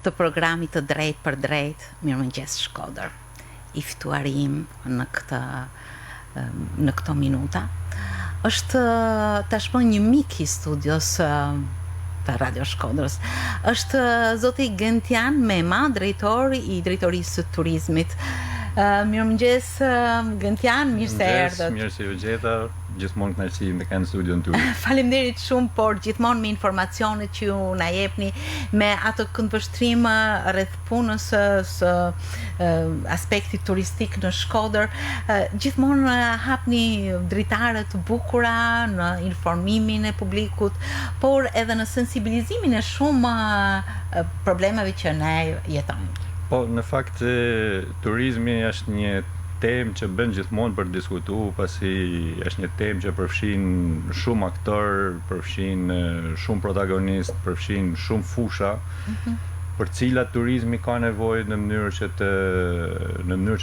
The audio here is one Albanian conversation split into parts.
të programit të drejt për drejt. Mirëmëngjes Shkodër. I ftuari im në këto minuta është tashmë një mik i studios të Radio Shkodrës. Është zoti Gentian Mema, drejtor i drejtorisë së turizmit. Mirëmëngjes Gentian, mirë se erdhët. Mirë se ju gjeta, gjithmonë kënaqësi me kanë studion tuaj. Faleminderit shumë, por gjithmonë me informacionet që ju na jepni, me atë këndvështrim rreth punës së aspektit turistik në Shkodër. Gjithmonë hapni dritare të bukura në informimin e publikut, por edhe në sensibilizimin e shumë problemeve që ne jetojmë. Po, në fakt, turizmi është një temë që bën gjithmonë për diskutu, pasi është një temë që përfshin shumë aktor, përfshin shumë protagonist, përfshin shumë fusha, për cilat turizmi ka nevojë në mënyrë që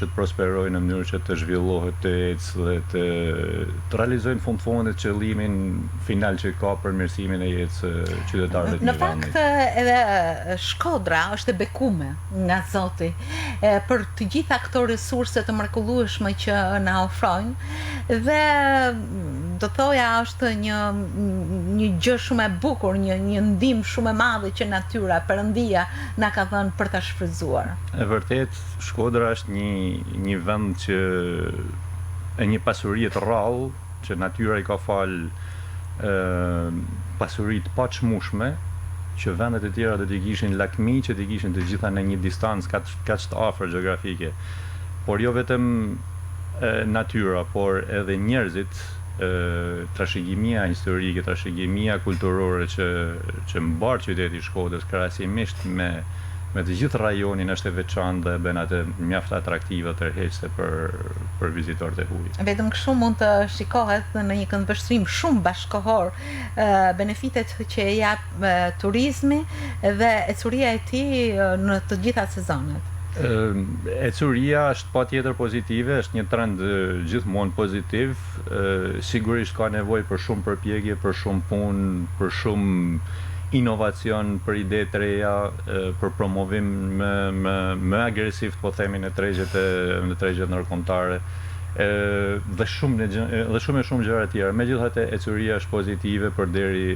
të prosperojë, në mënyrë që të zhvillohet, të ecë dhe të realizojnë fund qëllimin final që ka përmirësimin e jetës qytetarëve të një vendi. Në fakt edhe Shkodra është e bekume nga Zoti për të gjitha këto resurse të mrekullueshme që na ofrojnë, dhe do thoja është një gjë shumë e bukur, një ndihmë shumë e madhe që natyra, Perëndia na ka dhënë për ta shfrytzuar. E vërtet, Shkodra është një vend që e një pasuri të rrallë, që natyra i ka fal pasuri të paçmueshme, që vendet e tjera do t'i kishin lakmi, që t'i kishin të gjitha në një distancë kaq të afër gjeografike. Por jo vetëm natyra, por edhe njerëzit, trashëgimia historike, trashëgimia kulturore që mbar qyteti i Shkodrës krahasimisht me të gjithë rajonin është e veçantë dhe bën atë mjaft atraktive tërheqëse për vizitorët e huaj. Vetëm kështu mund të shikohet në një këndvështrim shumë bashkëkohor benefitet që jap turizmi dhe ecuria e tij në të gjitha sezonet. Ecuria është patjetër pozitive, është një trend gjithmonë pozitiv. Sigurisht ka nevojë për shumë përpjekje, për shumë punë, për shumë inovacion, për ide të reja, për promovim më agresiv, po themi, në tregjet ndërkombëtare, dhe shumë gjëra tjera. Megjithatë, ecuria është pozitive për deri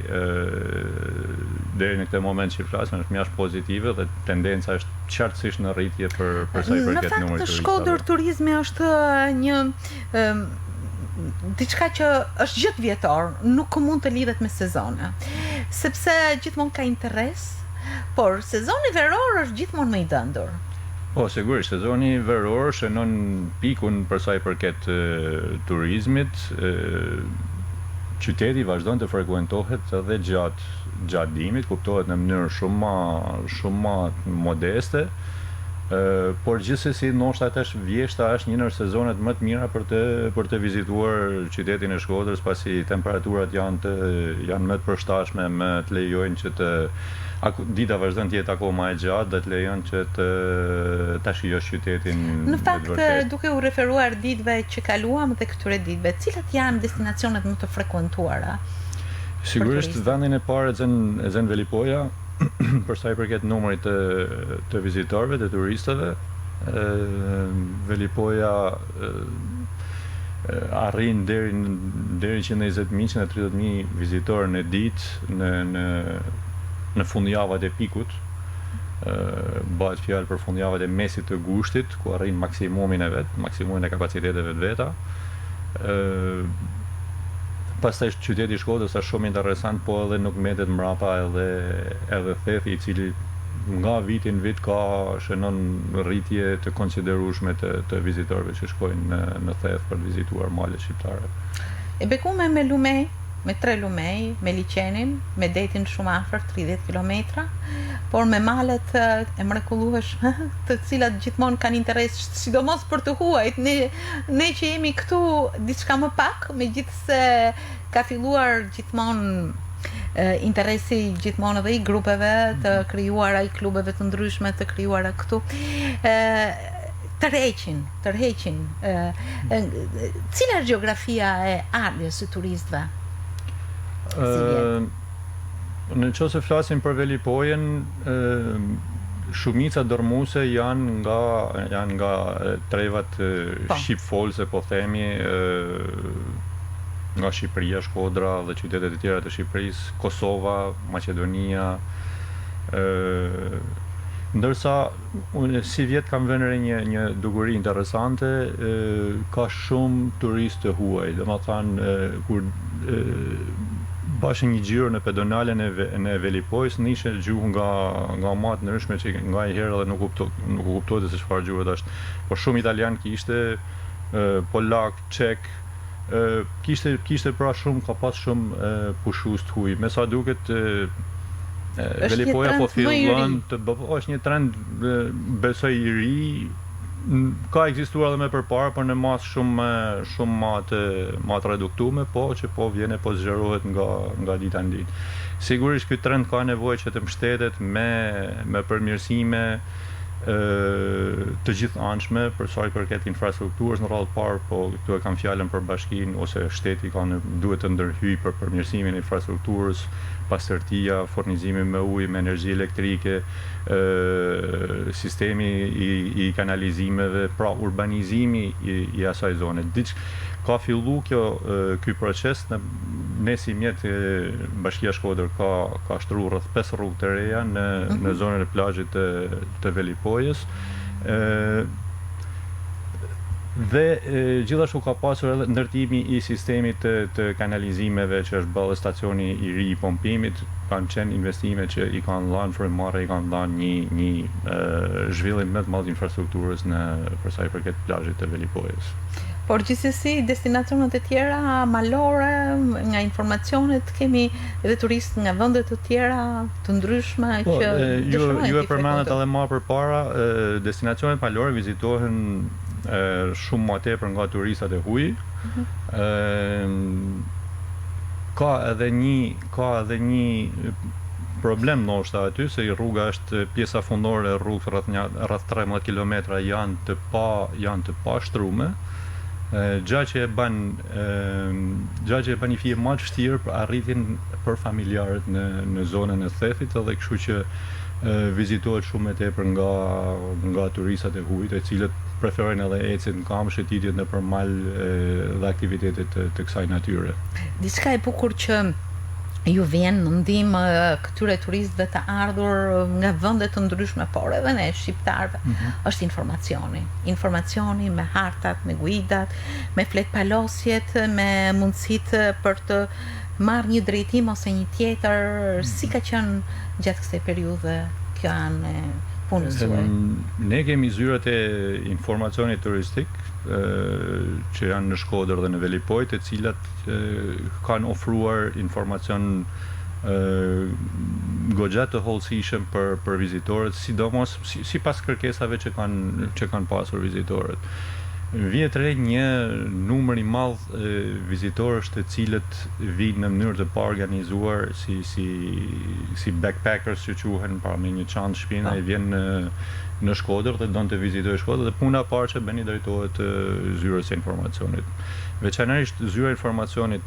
në këtë moment që flasim, është mjaft pozitive dhe tendenca është qartësisht në rritje për sa i përket numrit të turistëve. Në fakt, Shkodër turizmi është një diçka që është gjithë vjetor, nuk mund të lidhet me sezone, sepse gjithmonë ka interes, por sezoni veror është gjithmonë më i dëndur. Po, sigurisht, sezoni veror shënon pikun për sa i përket turizmit. Qyteti vazhdon të frekuentohet edhe gjatë dimrit, kuptohet në mënyrë shumë më modeste. Por gjithsesi ndoshta vjeshta është një ndër sezonet më të mira për të vizituar qytetin e Shkodrës, pasi temperaturat janë më të përshtatshme, më të lejojnë që dita vazhdon të jetë akoma e gjatë dhe të lejon që ta shijosh qytetin. Në fakt, duke u referuar ditëve që kaluam dhe këtyre ditëve, cilat janë destinacionet më të frekuentuara? Sigurisht vendin e parë e zën Velipoja, për sa i përket numrit të vizitorëve, të turistëve. Velipoja arrin deri 120.000-130.000 vizitorë në ditë në fundjavat e pikut. Bëhet fjalë për fundjavat e mesit të gushtit, ku arrin maksimumin e kapaciteteve të veta. Pastaj qyteti i Shkodrës është shumë interesant, po edhe nuk mbetet mbrapa edhe thethi, i cili nga viti në vit shënon rritje të konsiderueshme të vizitorëve që shkojnë në theth për të vizituar malet shqiptare. E bekume me lumej, me 3 lumej, me liqenin, me detin shumë afër, 30 km, por me malet e mrekullueshme, të cilat gjithmonë kanë interes, sidomos për të huajt. Ne që jemi këtu diçka më pak, megjithse ka filluar gjithmonë interesi gjithmonë edhe i grupeve të krijuara, i klubeve të ndryshme të krijuara këtu. Tërheqin. Cila është gjeografia e ardhjes së turistëve? Në qoftë se flasim për Velipojen, Shumica dormuese janë nga trevat shqipfolse, po themi, nga Shqipëria, Shkodra dhe qytetet e tjera të Shqipërisë, Kosova, Maqedonia, ndërsa unë si vjet kam vënë re një dukuri interesante, ka shumë turistë të huaj, domethënë kur bashkë një gjiro në pedonalen e Velipojës, nishe gjuhë nga matë ndryshme që nga i herë dhe nuk kuptohet se çfarë gjuhët është. Po shumë italian kishte, polak, çek, kishte pra shumë, ka pas shumë pushues të huaj. Me sa duket Velipoja po fillon është një trend besoj i ri, ka ekzistuar edhe më përpara, por në mas shumë ma të reduktume, po që po vjen e po zgjerohet nga dita në ditë. Sigurisht ky trend ka nevojë që të mbështetet me përmirësime të gjithëanshme për sa i përket infrastrukturës në radhë parë, po këtu e kam fjalën për bashkinë ose shteti duhet të ndërhyjë për përmirësimin e infrastrukturës, pastërtia, furnizimi me ujë, me energji elektrike, sistemi i kanalizimeve, pra urbanizimi i asaj zone. Ka fillu ky proces, ne si mjet Bashkia Shkodër ka shtruar rreth 5 rrugë të reja në zonën e plazhit të Velipojës. Dhe gjithashtu ka pasur edhe ndërtimi i sistemit të kanalizimeve që është ballë stacioni i ri i pompimit, kanë qenë investime që i kanë dhënë frymëmarrje, i kanë dhënë një zhvillim më të madh infrastrukturës për sa i përket plazhit të Velipojës. Por gjithsesi destinacionet e tjera malore, nga informacionet kemi edhe turistë nga vende të tjera të ndryshme që ju e përmendet edhe më përpara, destinacionet malore vizitohen shumë më tepër nga turistat e huaj. Ka edhe një problem ndoshta aty, se rruga është pjesa fundore e rrugës rreth 13 kilometra janë të pa shtrume. Gjë që e bën një fije më të vështirë për arritjen për familjarët në zonën e Thethit, edhe kështu që vizitohet shumë e tepër nga turistat e huaj, të cilët preferojnë edhe ecin në kam, shëtitjet nëpër mal dhe aktivitetet të kësaj natyre. Diçka e bukur që ju vjen në ndihmë këtyre turistëve të ardhur nga vende të ndryshme, por edhe ne shqiptarëve, është informacioni me hartat, me guidat, me fletpalosjet, me mundësitë për të marrë një drejtim ose një tjetër, si ka qenë gjatë kësaj periudhe kjo anë e punës suaj? Ne kemi zyrat e informacionit turistik që janë në Shkodër dhe në Velipoj, të cilat kanë ofruar informacion goxha të hollësishëm për vizitorët, sidomos sipas kërkesave që kanë pasur vizitorët. Vjet re një numër i madh vizitorësh të cilët vijnë në mënyrë të paorganizuar si backpackers që quhen, pra me një çantë shpinë ai vjen në Shkodër dhe don të vizitojë Shkodër, dhe puna e parë që bëni drejtohet zyrës së informacionit. Veçanërisht zyra e informacionit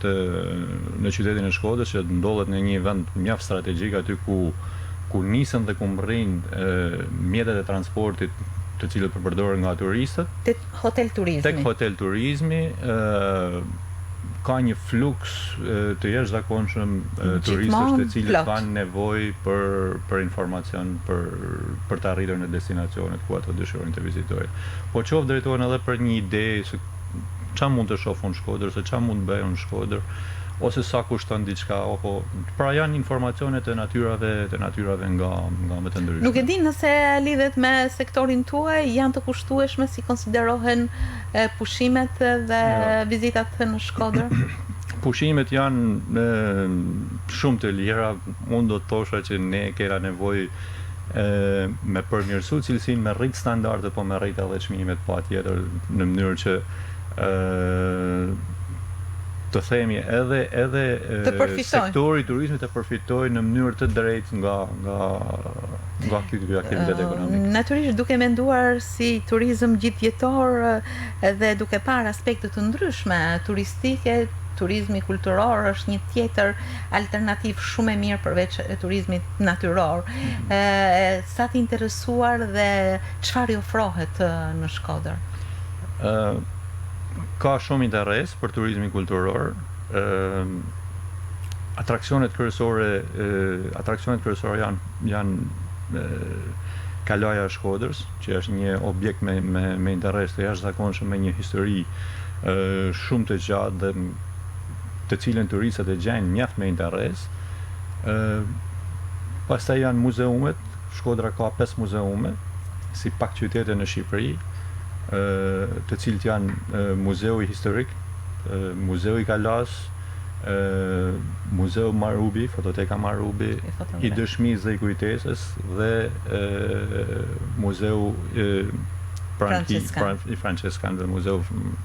në qytetin e Shkodrës, që ndodhet në një vend mjaft strategjik aty ku nisen dhe ku mbërrin mjetet e transportit të cilët përdoren nga turistët. Tek hotel turizmi ka një fluks të jashtëzakonshëm turistësh të cilët kanë nevojë për informacion për të arritur në destinacionet ku ato dëshirojnë të vizitojnë. Po qoftë drejtohen edhe për një ide se çfarë mund të shohun në Shkodër, se çfarë mund të bëjnë në Shkodër, ose sa kushton diçka, apo pra janë informacione të natyrave nga më të ndryshme. Nuk e di nëse lidhet me sektorin tuaj, janë të kushtueshme si konsiderohen pushimet dhe vizitat në Shkodër? Pushimet janë shumë të lira, unë do të thosha që ne kena nevojë me përmirësu cilësinë, me rrit standarde, po me rrit edhe çmimet patjetër, në mënyrë që të themi edhe sektori i turizmit të përfitojë në mënyrë të drejtë nga ky aktivitet ekonomik. Natyrisht, duke menduar si turizëm gjithjetër dhe duke parë aspekte të ndryshme turistike, turizmi kulturor është një tjetër alternativ shumë e mirë përveç turizmit natyror. Sa të interesuar dhe çfarë i ofrohet në Shkodër? Ka shumë interes për turizmin kulturor. Atraksionet kryesore janë Kalaja e Shkodrës, që është një objekt me interes të jashtëzakonshëm, me një histori shumë të gjatë dhe të cilën turistët e gjejnë mjaft me interes. Pastaj janë muzeumet. Shkodra ka 5 muzeume, si pak qytete në Shqipëri, të cilët janë Muzeu Historik, Muzeu I Kalas, Muzeu Marubi, Fototeka Marubi, I Dëshmisë dhe I Kujtesës dhe Muzeu I Franceskan dhe Muzeu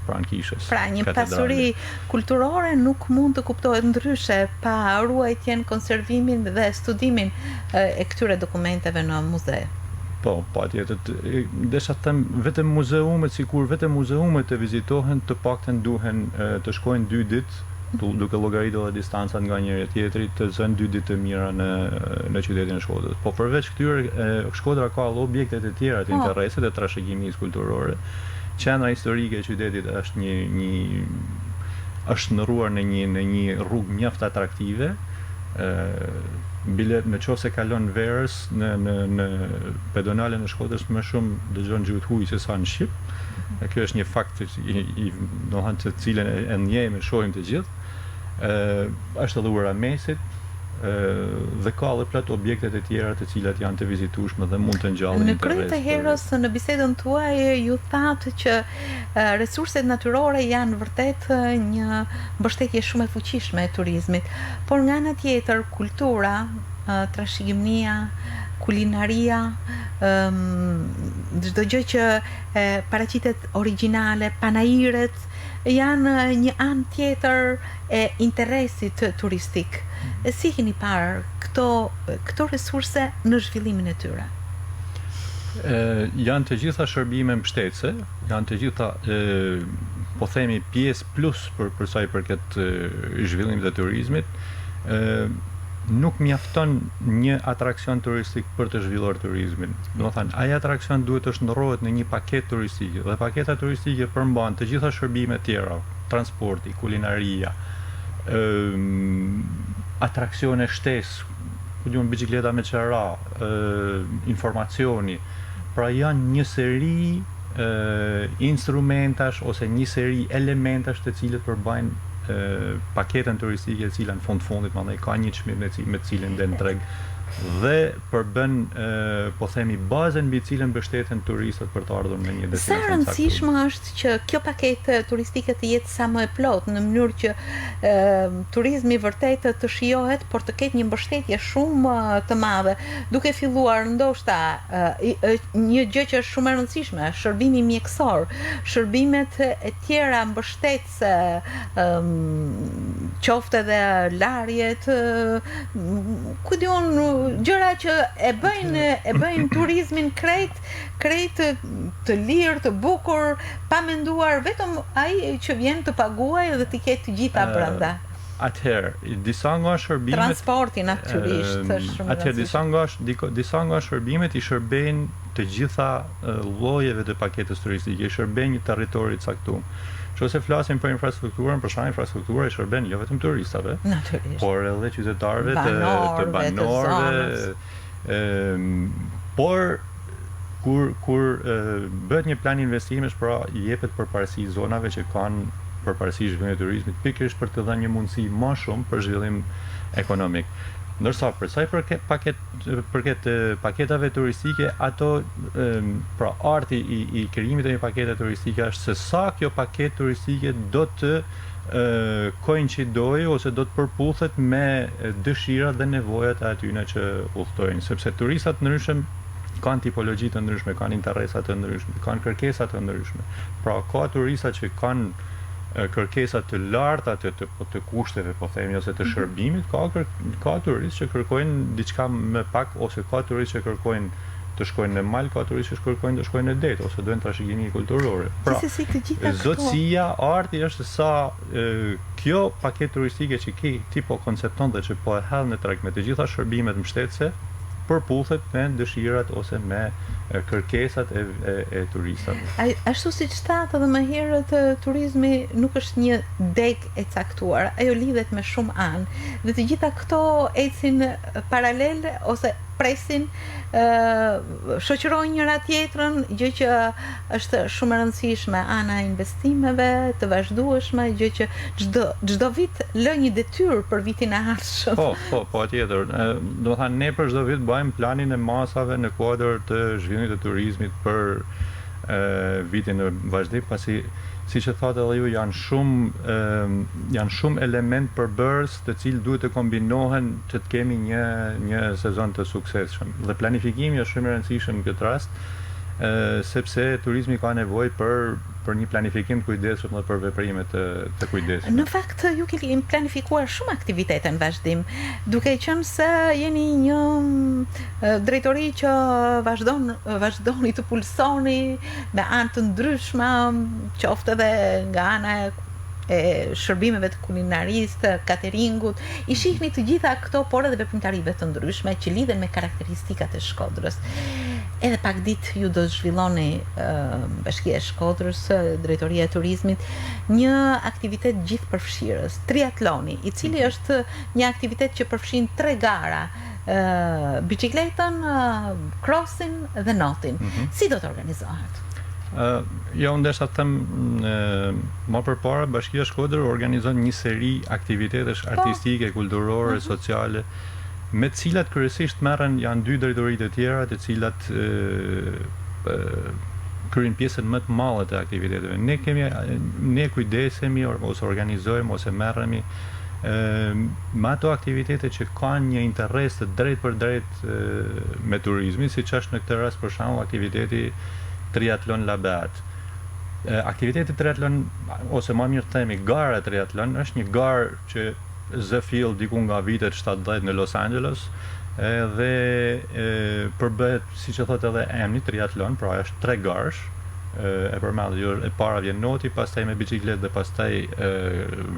Prankishës. Pra, një pasuri kulturore nuk mund të kuptohet ndryshe pa ruajtjen, konservimin dhe studimin e këtyre dokumenteve në muze. Po, patjetër. Desha të them, vetëm muzeumet, sikur vetëm muzeumet të vizitohen, të paktën duhen të shkojnë 2 ditë, duke llogaritur edhe distancat nga njëri tjetri, të zënë 2 ditë të mira në qytetin e Shkodrës. Po përveç këtyre, Shkodra ka edhe objekte të tjera të interesit e trashëgimisë kulturore. Qendra historike e qytetit është është ndërruar në një rrugë mjaft atraktive. Bilet në qoftë se kalon verës në pedonalen e Shkodrës më shumë dëgjon gjuhët huaj se sa në Shqip. Kjo është një fakt domethënë të cilën e njehim e shohim të gjithë. Është edhe ura mesit dhe ka edhe plot objektet e tjera të cilat janë të vizitueshme dhe mund të ngjallin interes. Në krye të herës në bisedën tuaj ju thatë që resurset natyrore janë vërtet një mbështetje shumë e fuqishme e turizmit, por nga ana tjetër kultura, trashëgimia, kulinaria, çdo gjë që paraqitet origjinale, panairet, janë një anë tjetër e interesit turistik. Si keni parë këto resurse në zhvillimin e tyre? Janë të gjitha shërbime mbështetëse, janë të gjitha po themi pjesë plus për sa I përket zhvillimit të turizmit. Nuk mjafton një atraksion turistik për të zhvilluar turizmin. Domethënë, ai atraksion duhet të shndërrohet në një paketë turistike dhe paketa turistike përmban të gjitha shërbimet tjera, transporti, kulinaria, atraksione shtesë, ku diun biçikleta me qera, informacioni. Pra janë një seri instrumentash ose një seri elementash të cilët përbajnë paketën turistike e cila në fundit mandej ka një çmim me të cilën den treg dhe përbën po themi bazën mbi cilën mbështeten turistët për të ardhur në një destinacion. Sa rëndësishme është që kjo paketë turistike të jetë sa më e plotë, në mënyrë që turizmi vërtet të shijohet, por të ketë një mbështetje shumë të madhe, duke filluar ndoshta një gjë që është shumë e rëndësishme, shërbimi mjekësor, shërbimet e tjera mbështetëse, qoftë edhe larjet, ku diun gjëra që e bëjnë turizmin krejt të lirë, të bukur, pa menduar vetëm ai që vjen të paguajë dhe të ketë të gjitha brenda. Atëherë, disa nga shërbimet transporti natyrisht është shumë atëherë disa nga shërbimet I shërbejnë të gjitha llojeve të paketës turistike, I shërbejnë një territori të caktuar. Nëse flasim për infrastrukturën, për shkak infrastruktura I shërben jo vetëm turistave, por edhe qytetarëve të banorëve, por kur bëhet një plan investimesh, pra I jepet përparësi zonave që kanë përparësi zhvillimit të turizmit, pikërisht për të dhënë një mundësi më shumë për zhvillim ekonomik. Ndërsa për sa I përket paketave turistike, ato pra arti I krijimit të një pakete turistike është se sa kjo paketë turistike do të koincidojë ose do të përputhet me dëshirat dhe nevojat e atyre që udhtojnë, sepse turistat ndryshëm kanë tipologji të ndryshme, kanë interesa të ndryshme, kanë kërkesa të ndryshme. Pra ka turista që kanë kërkesa të larta të kushteve, po themi, ose të shërbimit, ka turistë që kërkojnë diçka më pak, ose ka turistë që kërkojnë të shkojnë në mal, ka turistë që kërkojnë të shkojnë në det ose dojnë trashëgimi kulturore. Pra, Gjithsesi të gjitha këto. zotësia, arti është sa kjo paketë turistike që ti po koncepton dhe që po e hedh në treg me të gjitha shërbimet mbështetëse, përputhet me dëshirat ose me kërkesat e turistave. Ashtu siç thatë edhe më herët, turizmi nuk është një deg e caktuar, ajo lidhet me shumë anë dhe të gjitha këto ecin paralel ose presin, shoqërojnë njëra tjetrën, gjë që është shumë e rëndësishme, ana e investimeve të vazhdueshme, gjë që çdo vit lë një detyrë për vitin e ardhshëm. Po, patjetër. Do të thënë ne për çdo vit bëjmë planin e masave në kuadër të zhvillimit të turizmit për vitin e vazhdim, pasi siç e thatë edhe ju janë shumë element përbërës të cilë duhet të kombinohen që të kemi një sezon të suksesshëm. Dhe planifikimi është shumë i rëndësishëm në këtë rast, sepse turizmi ka nevojë për një planifikim të kujdesshëm dhe për veprime të kujdesshme. Në fakt ju keni planifikuar shumë aktivitete në vazhdim, duke qenë se jeni një drejtori që vazhdoni të pulsoni me anë të ndryshme, qoftë edhe nga ana e shërbimeve të kulinarisë, të cateringut, i shihni të gjitha këto, por edhe veprimtarive të ndryshme që lidhen me karakteristikat e Shkodrës. Edhe pak ditë ju do të zhvilloni Bashkia e Shkodrës, Drejtoria e Turizmit, një aktivitet gjithë përfshirës, triatloni, i cili është një aktivitet që përfshin 3 gara, bicikletën, crossin dhe notin. Si do të organizohet? Jo, ndeshta të them më përpara, Bashkia e Shkodrës organizon një seri aktivitetesh artistike, kulturore, sociale, me të cilat kryesisht merren janë 2 drejtoritë të tjera, të cilat kryejnë pjesën më të madhe të aktiviteteve. Ne kujdesemi ose organizojmë ose merremi me ato aktivitete që kanë një interes të drejt për drejt me turizmin, siç është në këtë rast për shembull aktiviteti triatlon Labeat. Aktiviteti triatlon, ose më mirë themi gara triatlon, është një garë që zë fill diku nga vitet 70 në Los Angeles, dhe përbëhet, siç e thotë edhe emri, triatlon, pra është 3 garësh, e përmendë, e para vjen noti, pastaj me bicikletë dhe pastaj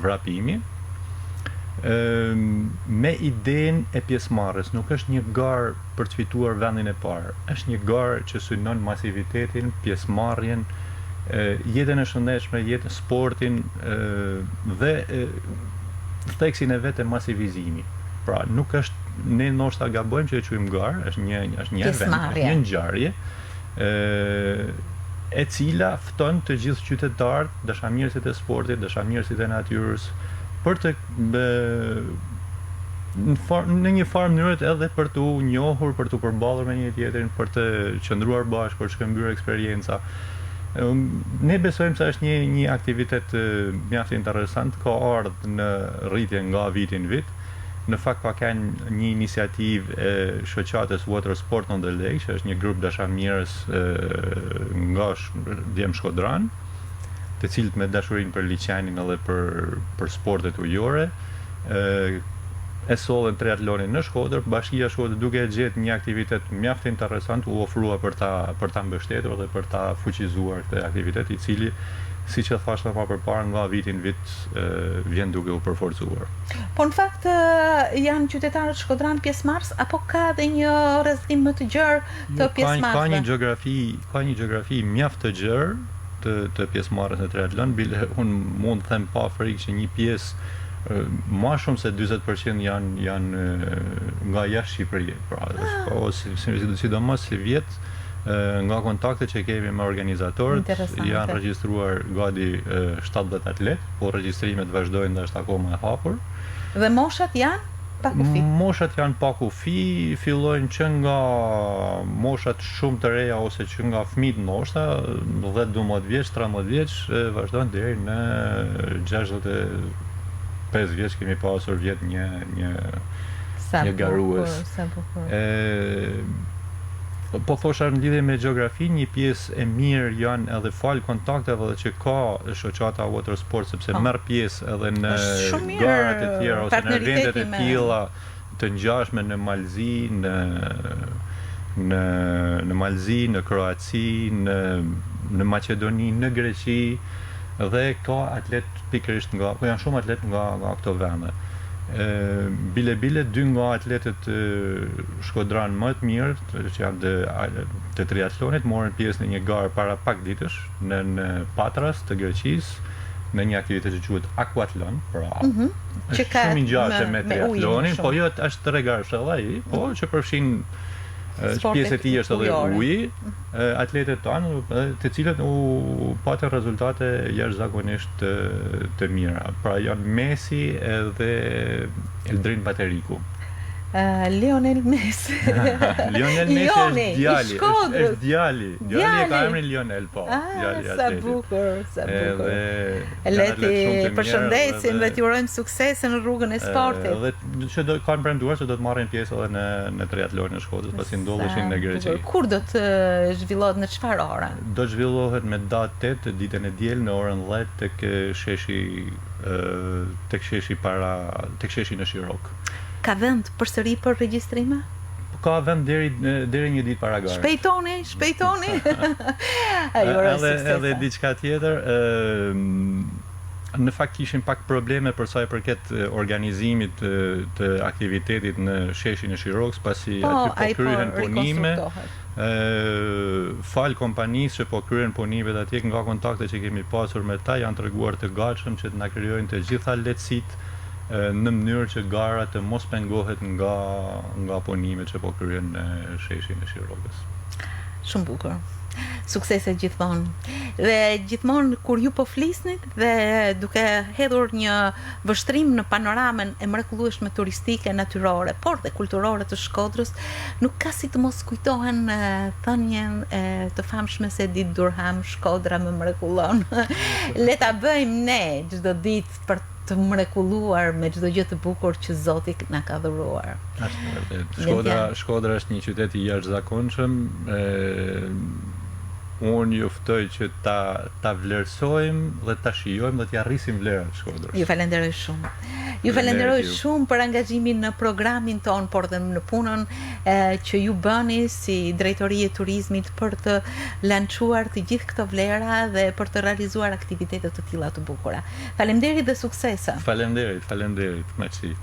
vrapimi. Me idenë e pjesëmarrjes, nuk është një garë për të fituar vendin e parë, është një garë që synon masivitetin, pjesëmarrjen, jetën e shëndetshme, sportin dhe theksin e vetë e masivizimi. Pra nuk është, ne ndoshta gabojmë që e quajmë garë, është një event, është një ngjarje e cila fton të gjithë qytetarët, dashamirësit e sportit, dashamirësit e natyrës, për të në një farë mënyrë edhe për të njohur, për të përballur me një tjetrin, për të qëndruar bashkë, për të shkëmbyer eksperienca. Ne besojmë se është një aktivitet mjaft interesant, ka ardhur në rritje nga viti në vit. Në fakt ka qenë një iniciativë e shoqatës Water Sport on the Lake, që është një grup dashamirës nga Djem Shkodran, të cilët me dashurinë për liçenin edhe për sportet ujore, e sollën triatlonin në Shkodër. Bashkia e Shkodrës, duke e gjetë një aktivitet mjaft interesant, u ofrua për ta mbështetur dhe për ta fuqizuar këtë aktivitet, i cili, siç e thashë më përpara, nga viti në vit vjen duke u përforcuar. Po në fakt janë qytetarët shkodran pjesëmarrës, apo ka edhe një rrezikim më të gjerë të pjesëmarrësve? Ka një gjeografi mjaft të gjerë të pjesëmarrjes në triatlon. Unë mund të them pa frikë që një pjesë më shumë se 40% janë nga jashtë Shqipërisë, pra, sidomos si vjet, nga kontaktet që kemi me organizatorët, janë regjistruar gati 70 atlet, po regjistrimet vazhdojnë dhe është akoma e hapur. Dhe moshat janë pa kufi? Moshat janë pa kufi, fillojnë që nga moshat shumë të reja ose që nga fëmijët ndoshta, 10-12 vjeç, 13 vjeç, vazhdojnë deri në 65 vjeç, kemi pasur vjet një garues. Po thosha në lidhje me gjeografi, një pjesë e mirë janë edhe fal kontakteve dhe që ka shoqata Water Sport, sepse merr pjesë edhe në garat e tjera ose në eventet e tilla të ngjashme në Malzi, në Malzi, në Kroaci, në Maqedoni, në Greqi, dhe ka atlet pikërisht janë shumë atlet nga këto vende. Bile 2 nga atletët shkodran më të mirë që janë të triatlonit morën pjesë në një garë para pak ditësh në Patras të Greqisë, në një aktivitet që quhet aquatlon, pra është shumë i gjatë me triatlonin, po jo është 3 garë ai, po që përfshin pjesë e tij është edhe uji, atletët tanë, të cilët u patën rezultate jashtëzakonisht të mira. Pra janë Messi edhe Eldrin Bateriku. Lionel Messi. Lionel Messi është djali. Djali e ka emrin Lionel, po. Sa bukur, sa bukur. Le ti përshëndesim dhe t'ju urojmë suksese në rrugën e sportit. Dhe që kanë premtuar se do të marrin pjesë edhe në triatlonin e Shkodrës, pasi ndodheshin në Greqi. Kur do të zhvillohet, në çfarë ore? Do të zhvillohet me datë 8 ditën e diel në orën 10 tek sheshi në Shirok. Ka vend përsëri për regjistrime? Ka vend deri një ditë para garës. Shpejtoni. Edhe diçka tjetër, në fakt kishin pak probleme për sa i përket organizimit të aktivitetit në sheshin e Shiroks, pasi aty po kryhen punime. Fal kompanisë që po kryen punimet atje, nga kontakte që kemi pasur me ta, janë treguar të gatshëm që të na krijojnë të gjitha lehtësitë në mënyrë që gara të mos pengohet nga punimet që po kryen në sheshin e Shirokës. Shumë bukur. Suksese gjithmonë. Dhe gjithmonë kur ju po flisnit dhe duke hedhur një vështrim në panoramën e mrekullueshme turistike, natyrore, por dhe kulturore të Shkodrës, nuk ka si të mos kujtohen thënien të famshme se ditë Durham, Shkodra më mrekullon. Le ta bëjmë ne çdo ditë për të mrekulluar me çdo gjë të bukur që Zoti na ka dhuruar. Është vërtet. Shkodra është një qytet i jashtëzakonshëm. Unë ju ftoj që ta vlerësojmë dhe ta shijojmë dhe t'ja rrisim vlerat Shkodrës. Ju falenderoj shumë. Ju falenderoj shumë për angazhimin në programin ton, por dhe në punën që ju bëni si Drejtori e Turizmit për të lançuar të gjithë këto vlera dhe për të realizuar aktivitete të tilla të bukura. Faleminderit dhe suksese. Faleminderit, merci.